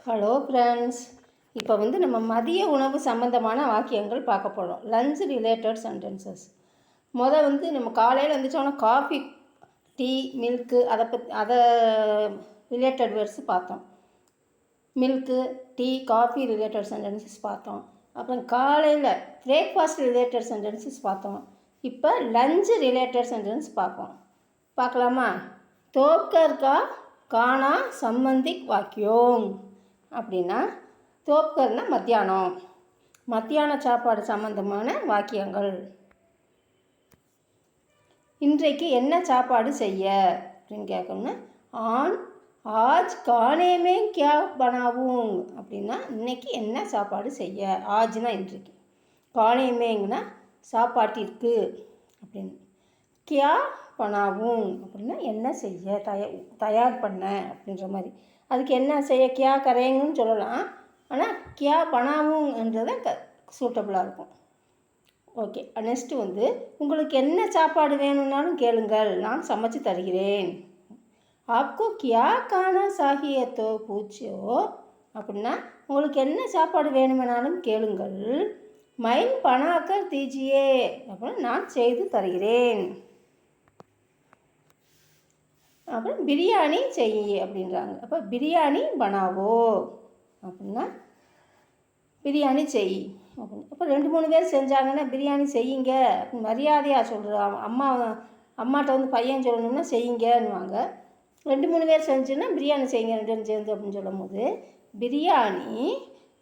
Hello friends. இப்போ நம்ம மதிய உணவு சம்மந்தமான வாக்கியங்கள் பார்க்க போகிறோம். Lunch related sentences. நம்ம காலையில் எழுந்திரிச்சோன்னா காஃபி, டீ, மில்க்கு அதை ரிலேட்டட் வேர்ட்ஸ் பார்த்தோம். Milk, tea, coffee related sentences பார்த்தோம். அப்புறம் காலையில் பிரேக்ஃபாஸ்ட் ரிலேட்டட் சென்டென்சஸ் பார்த்தோம். இப்போ லஞ்ச் ரிலேட்டட் சென்டென்ஸ் பார்க்கலாமா? தோப்கர் கா கானா சம்பந்திக் வாக்கியோங் அப்படின்னா, தோப்கர்னா மத்தியான சாப்பாடு சம்பந்தமான வாக்கியங்கள். இன்றைக்கு என்ன சாப்பாடு செய்ய அப்படின்னு கேட்கணும்னா, ஆஜ் கானேமே கியா பனாவும் அப்படின்னா, இன்னைக்கு என்ன சாப்பாடு செய்ய. ஆஜ்னா இன்றைக்கு, கானேமேங்கன்னா சாப்பாட்டிற்கு அப்படின்னு, கியா பனாவும் அப்படின்னா என்ன செய்ய, தயார் பண்ண அப்படின்ற மாதிரி. அதுக்கு என்ன செய்ய கியா கரேங்கன்னு சொல்லலாம். ஆனால் கியா பனாவுங்கன்றதை சூட்டபுளாக இருக்கும். ஓகே, நெக்ஸ்ட்டு உங்களுக்கு என்ன சாப்பாடு வேணும்னாலும் கேளுங்கள், நான் சமைச்சு தருகிறேன். ஆப்கோ கியா கானா சாஹியே தோ பூச்சோ அப்படின்னா, உங்களுக்கு என்ன சாப்பாடு வேணுமெனாலும் கேளுங்கள். மைன் பனாக்கர் தீஜியே அப்படின்னா, நான் செய்து தருகிறேன். அப்புறம் பிரியாணி செய் அப்படின்றாங்க. அப்போ பிரியாணி பனாவோ அப்படின்னா பிரியாணி செய் அப்படின்னு. அப்போ 2-3 பேர் செஞ்சாங்கன்னா பிரியாணி செய்யுங்க அப்படின்னு மரியாதையாக சொல்கிறாங்க. அம்மாட்ட பையன் சொல்லணும்னா செய்யுங்கன்னுவாங்க. 2-3 பேர் செஞ்சுன்னா பிரியாணி செய்யுங்க 2 பேரும் சேர்ந்து அப்படின்னு சொல்லும் போது பிரியாணி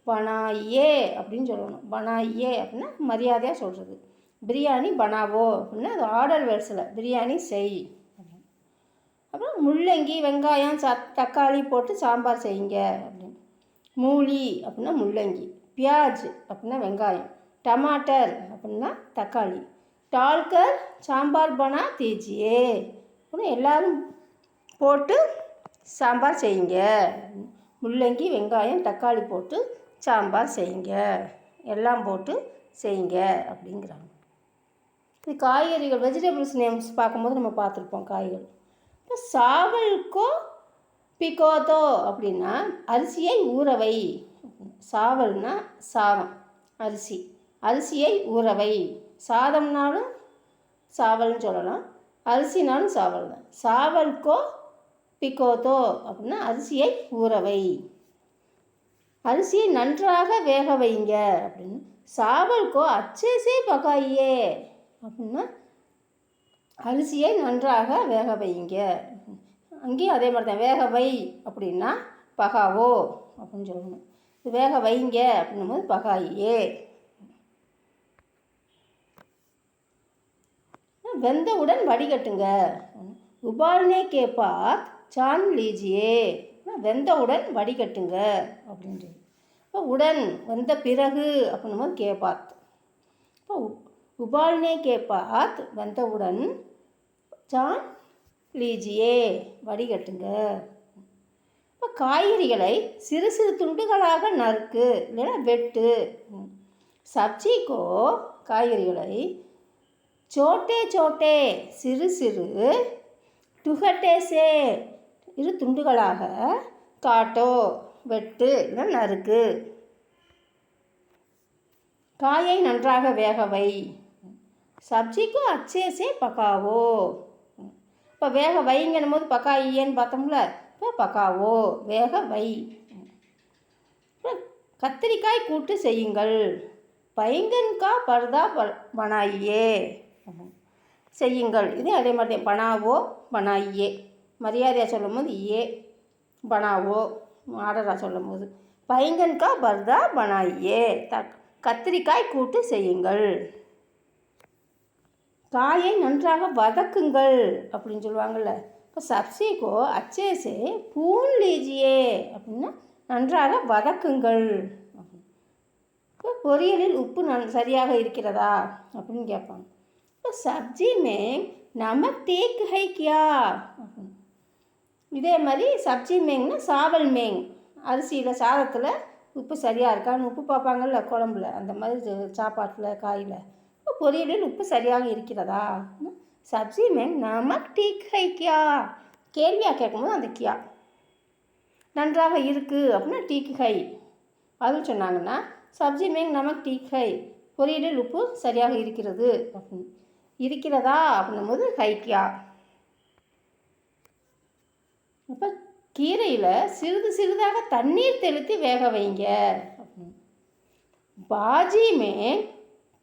பனாயே அப்படின்னு சொல்லணும். பனாயே அப்படின்னா மரியாதையாக சொல்கிறது. பிரியாணி பனாவோ அப்படின்னா அது ஆர்டர் வேர்ட்ஸில் பிரியாணி செய். அப்புறம் முள்ளங்கி, வெங்காயம், தக்காளி போட்டு சாம்பார் செய்யுங்க அப்படின்னு. மூலி அப்படின்னா முள்ளங்கி, பியாஜ் அப்படின்னா வெங்காயம், டமாட்டர் அப்படின்னா தக்காளி, டால்கர் சாம்பார் பனா தீஜியே அப்படின்னு எல்லோரும் போட்டு சாம்பார் செய்யுங்க. முள்ளங்கி, வெங்காயம், தக்காளி போட்டு சாம்பார் செய்யுங்க, எல்லாம் போட்டு செய்யுங்க அப்படிங்கிறாங்க. இது காய்கறிகள், வெஜிடபிள்ஸ் நேம்ஸ் பார்க்கும்போது நம்ம பார்த்துருப்போம் காய்கள். சாவல்கோ பிகோதோ அப்படின்னா அரிசியை ஊறவை. சாவல்னா சாதம், அரிசியை ஊறவை. சாதம்னாலும் சாவல்னு சொல்லலாம், அரிசினாலும் சாவல் தான். சாவல்கோ பிகோதோ அப்படின்னா அரிசியை ஊறவை. அரிசியை நன்றாக வேக வைங்க அப்படின்னு. சாவல்கோ அச்சேசே பகாயே அப்படின்னா அரிசியை நன்றாக வேக வைங்க. அங்கேயும் அதே மாதிரி தான், வேக வை அப்படின்னா பகாவோ அப்படின்னு சொல்லணும். வேக வைங்க அப்படின்னும் போது பகாயே. வெந்தவுடன் வடிகட்டுங்க. உபால்னே கே பாத் சான் லீஜியே, வெந்தவுடன் வடிகட்டுங்க அப்படின்றது. இப்போ உடன், வந்த பிறகு அப்படின்னும் போது கே பாத். இப்போ உபால்னே கே பாத் வெந்தவுடன், சான் லீஜியே வடிகட்டுங்க. இப்போ காய்கறிகளை சிறு சிறு துண்டுகளாக நறுக்கு இல்லைன்னா வெட்டு. சப்ஜிக்கோ காய்கறிகளை சோட்டே சோட்டே சிறு சிறு, டுகட்டே சே இரு துண்டுகளாக, காட்டோ வெட்டு இல்லை நறுக்கு. காயை நன்றாக வேக வை. சப்ஜிக்கோ அச்சேசே பக்காவோ. இப்போ வேக வைங்கன்னும் போது பக்காயியேன்னு பார்த்தோம்ல, இப்போ பக்காவோ வேக வை. கத்திரிக்காய் கூட்டு செய்யுங்கள். பைங்கன்கா பர்தா பனாயியே செய்யுங்கள். இது அதே மாதிரி தான், பனாவோ பனாயியே. மரியாதையாக சொல்லும் போது ஏ, பனாவோ ஆர்டராக சொல்லும் போது பைங்கன்கா பர்தா பனாயியே, கத்திரிக்காய் கூட்டு செய்யுங்கள். காயை நன்றாக வதக்குங்கள் அப்படின்னு சொல்லுவாங்கள்ல. இப்போ சப்ஜிக்கோ அச்சேசே பூன் லீஜியே அப்படின்னா நன்றாக வதக்குங்கள். இப்போ பொரியலில் உப்பு சரியாக இருக்கிறதா அப்படின்னு கேட்பாங்க. இப்போ சப்ஜி மேங் நமக் தேக் ஹை கியா. இதே மாதிரி சப்ஜி மேங்னா சாவல் மேங், அரிசியில் சாதத்தில் உப்பு சரியாக இருக்கான்னு உப்பு பார்ப்பாங்கள்ல குழம்புல, அந்த மாதிரி சாப்பாட்டில் காயில் பொரியலில் உப்பு சரியாக இருக்கிறதா. சப்ஜி மேங் நமக் டீக் ஹை கியா, கேள்வியாக கேட்கும்போது அந்த கியா. நன்றாக இருக்குது அப்படின்னா டீக் ஹை. அதுவும் சொன்னாங்கன்னா சப்ஜி மேங் நமக் டீக் ஹை, பொரியலில் உப்பு சரியாக இருக்கிறது அப்படின்னு. இருக்கிறதா அப்படின்னும்போது ஹைக்கியா. அப்போ கீரையில் சிறிது சிறிதாக தண்ணீர் தெளித்து வேக வைங்க அப்படின்னு. பாஜி மேங்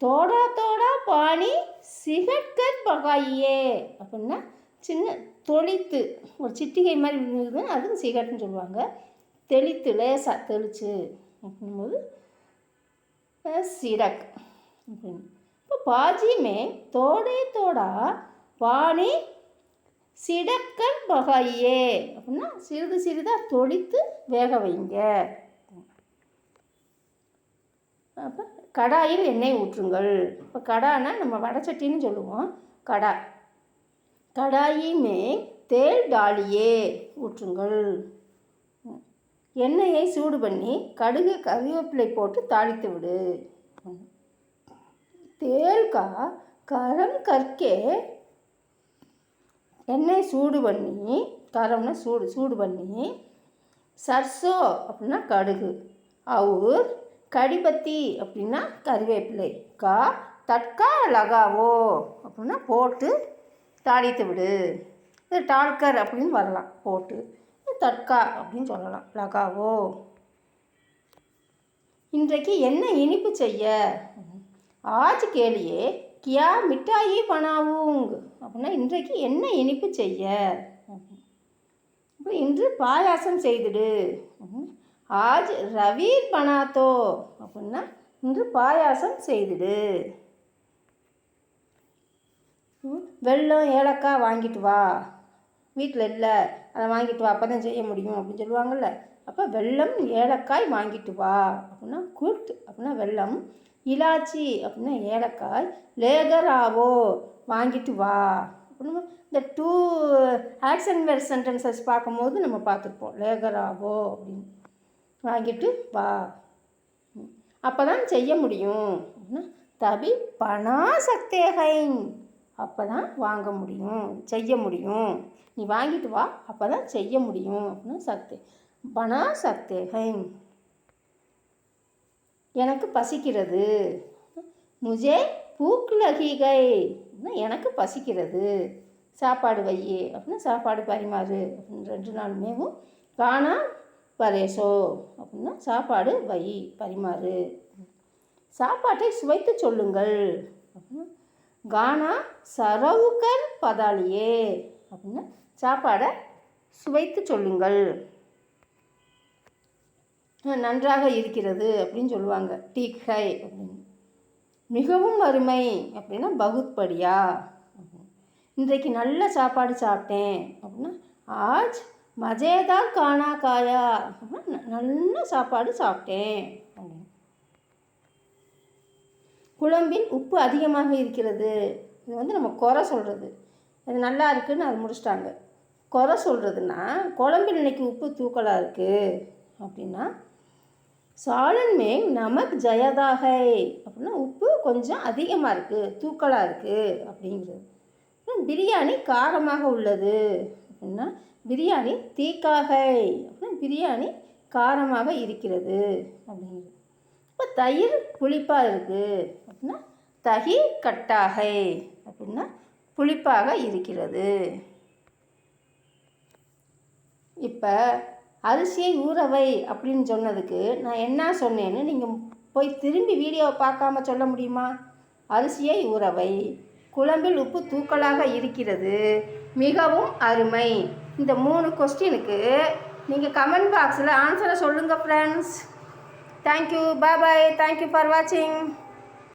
தோடா தோடா பானி சிகட்கர் பகாயியே அப்படின்னா சின்ன தொளித்து ஒரு சிட்டிகை மாதிரி இருந்தது, அதுவும் சிகட்னு சொல்லுவாங்க. தெளித்து லேசாக தெளித்து அப்படிங்கும்போது சிரக் அப்படின்னு. இப்போ பாஜி மேங் தோடே தோடா பானி சிடக்கல் பகாயியே அப்படின்னா சிறிது சிறிதாக தொளித்து வேக வைங்க. அப்போ கடாயில் எண்ணெய் ஊற்றுங்கள். இப்போ கடானா நம்ம வடச்சட்டின்னு சொல்லுவோம். கடாயி மேங் தேல் டாலியே ஊற்றுங்கள். எண்ணெயை சூடு பண்ணி கடுகு கறிவேப்பிலை போட்டு தாளித்து விடு. தேல் கா கரம் கற்கே எண்ணெய் சூடு பண்ணி, கரம்னா சூடு பண்ணி, சர்சோ அப்படின்னா கடுகு, அவுர் கடிபத்தி அப்படின்னா கறிவேப்பிலை, தட்கா லகாவோ அப்படின்னா போட்டு தாளித்து விடு. இது டால்கர் அப்படின்னு வரலாம், போட்டு தட்கா அப்படின்னு சொல்லலாம், லகாவோ. இன்றைக்கு என்ன இனிப்பு செய்ய? ஆஜ் கேலியே கியா மிட்டாயி பனாவுங் அப்படின்னா இன்றைக்கு என்ன இனிப்பு செய்ய? இப்போ இன்று பாயாசம் செய்துடு. ஆஜ் ரவீர் பனாத்தோ அப்படின்னா இன்று பாயாசம் செய்துடு. வெல்லம் ஏலக்காய் வாங்கிட்டு வா, வீட்டில் இல்லை அதை வாங்கிட்டு வா, அப்போ தான் செய்ய முடியும் அப்படின்னு சொல்லுவாங்கள்ல. அப்போ வெல்லம் ஏலக்காய் வாங்கிட்டு வா அப்படின்னா குட் அப்படின்னா வெல்லம், இலாச்சி அப்படின்னா ஏலக்காய், லேகராவோ வாங்கிட்டு வா அப்படின்னு. இந்த 2 ஆக்ஷன் வேர்ட் சென்டென்சஸ் பார்க்கும்போது நம்ம பார்த்துருப்போம். லேகராவோ அப்படின்னு வாங்கிட்டு வா, அப்போ தான் செய்ய முடியும் அப்படின்னா தபி பனா சக்தேகைன் அப்போ தான் வாங்க முடியும், செய்ய முடியும். நீ வாங்கிட்டு வா, அப்போ தான் செய்ய முடியும் அப்படின்னு சக்தி பனா சக்தேகைன். எனக்கு பசிக்கிறது. முஜே பூக் லகிகை எனக்கு பசிக்கிறது, சாப்பாடு வை அப்படின்னா சாப்பாடு பரிமாறு அப்படின்னு. 2 நாளுமேவும் கானா பரேசோ அப்படின்னா சாப்பாடு வை பரிமாறு. சாப்பாட்டை சுவைத்து சொல்லுங்கள் அப்படின்னா கானா சரவுக்கர் பதாலியே அப்படின்னா சாப்பாடை சுவைத்து சொல்லுங்கள். நன்றாக இருக்கிறது அப்படின்னு சொல்லுவாங்க, டீக் ஹை அப்படின்னு. மிகவும் அருமை அப்படின்னா பகுத் படியா. இன்றைக்கு நல்ல சாப்பாடு சாப்பிட்டேன் அப்படின்னா ஆஜ் மஜேதார் கானா காயா அப்படின்னா நல்ல சாப்பாடு சாப்பிட்டேன் அப்படின்னு. குழம்பில் உப்பு அதிகமாக இருக்கிறது, இது நம்ம குறை சொல்கிறது. அது நல்லா இருக்குதுன்னு அது முடிச்சிட்டாங்க. குறை சொல்கிறதுனா குழம்பில் இன்னைக்கு உப்பு தூக்கலாக இருக்குது அப்படின்னா சாலன் மேங் நமக் ஜயதாகை அப்படின்னா உப்பு கொஞ்சம் அதிகமாக இருக்குது, தூக்கலாக இருக்குது அப்படிங்கிறது. பிரியாணி காரமாக உள்ளது அப்படின்னா பிரியாணி தீக்காகை அப்படின்னா பிரியாணி காரமாக இருக்கிறது அப்படிங்கிறது. இப்போ தயிர் புளிப்பாக இருக்குது அப்படின்னா தகி கட்டாகை அப்படின்னா புளிப்பாக இருக்கிறது. இப்போ அரிசியை ஊறவை அப்படின்னு சொன்னதுக்கு நான் என்ன சொன்னேன்னு நீங்கள் போய் திரும்பி வீடியோவை பார்க்காம சொல்ல முடியுமா? அரிசியை ஊறவை, குழம்பில் உப்பு தூக்கலாக இருக்கிறது, மிகவும் அருமை. இந்த 3 கொஸ்டினுக்கு நீங்கள் கமெண்ட் பாக்ஸில் ஆன்சரை சொல்லுங்கள் friends. Thank you, bye, thank you for வாட்சிங்.